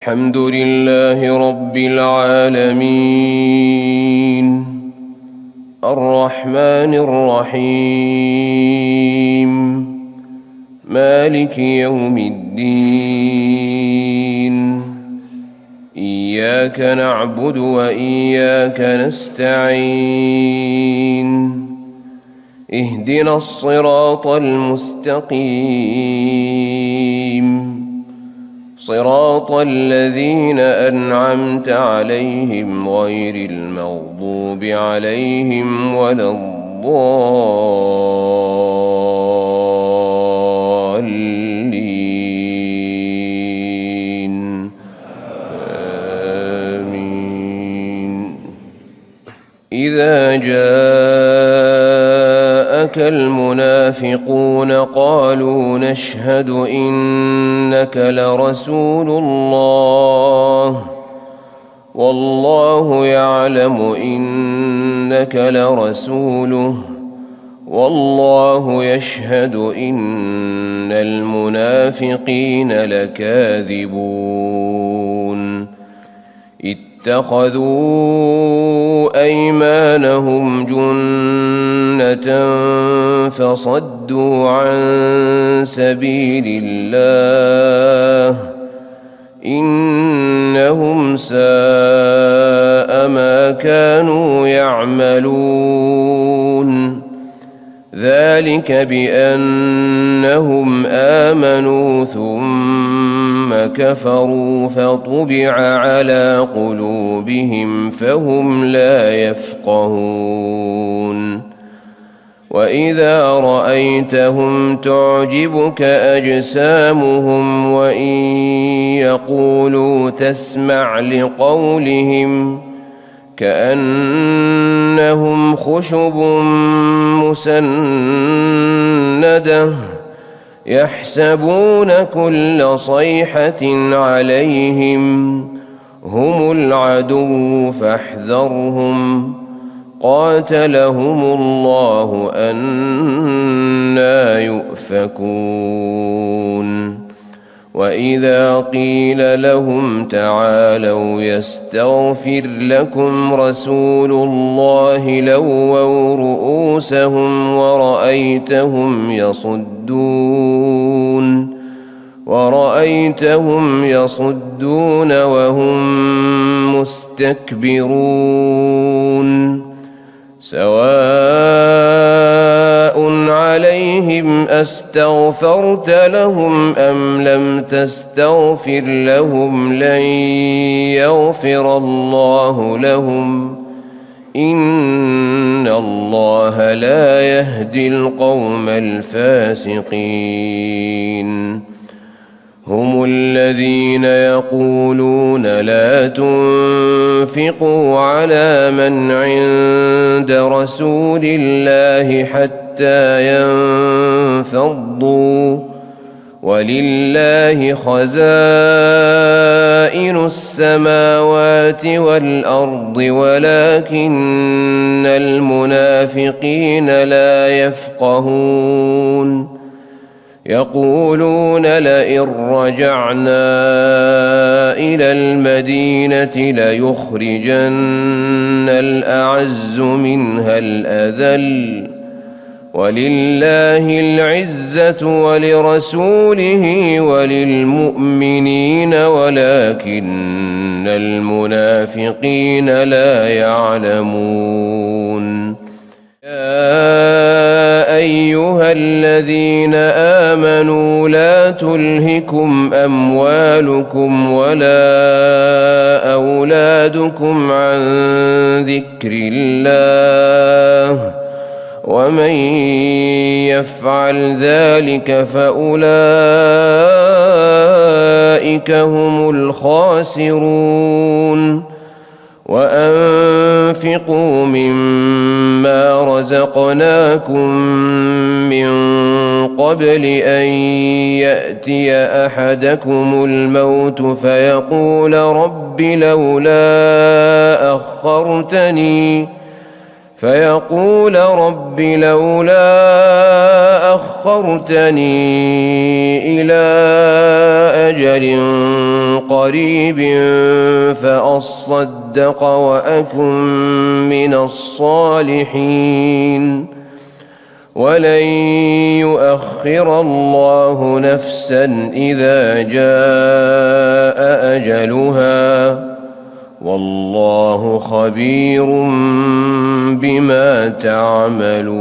الحمد لله رب العالمين الرحمن الرحيم مالك يوم الدين إياك نعبد وإياك نستعين اهدنا الصراط المستقيم صراط الذين أنعمت عليهم غير المغضوب عليهم ولا الضالين آمين. إذا جاءك المنافقون قالوا نشهد إنك لرسول الله والله يعلم إنك لرسوله والله يشهد إن المنافقين لكاذبون اتخذوا أيمانهم جنة فصدوا عن سبيل الله إنهم ساء ما كانوا يعملون ذلك بأنهم آمنوا ثم كفروا فطبع على قلوبهم فهم لا يفقهون وإذا رأيتهم تعجبك أجسامهم وإن يقولوا تسمع لقولهم كأنهم خشب مسندة يحسبون كل صيحة عليهم هم العدو فاحذرهم قاتلهم الله أنى يؤفكون وإذا قيل لهم تعالوا يستغفر لكم رسول الله لووا رؤوسهم ورأيتهم يصدون وهم مستكبرون سواء عليهم أستغفرت لهم أم لم تستغفر لهم لن يغفر الله لهم إن الله لا يهدي القوم الفاسقين هم الذين يقولون لا تنفقوا على من عند رسول الله حتى ينفضوا ولله خزائن السماوات والأرض ولكن المنافقين لا يفقهون يقولون لئن رجعنا إلى المدينة ليخرجن الأعز منها الأذل ولله العزة ولرسوله وللمؤمنين ولكن المنافقين لا يعلمون يا أيها الذين آمنوا لا تلهكم أموالكم ولا أولادكم عن ذكر الله ومن يفعل ذلك فأولئك هم الخاسرون وأنفقوا مما رزقناكم من قبل أن يأتي أحدكم الموت فيقول رب لولا فيقول رب لولا أخرتني إلى أجل قريب فأصدق وأكن من الصالحين ولن يؤخر الله نفسا إذا جاء أجلها والله خبير بما تعملون.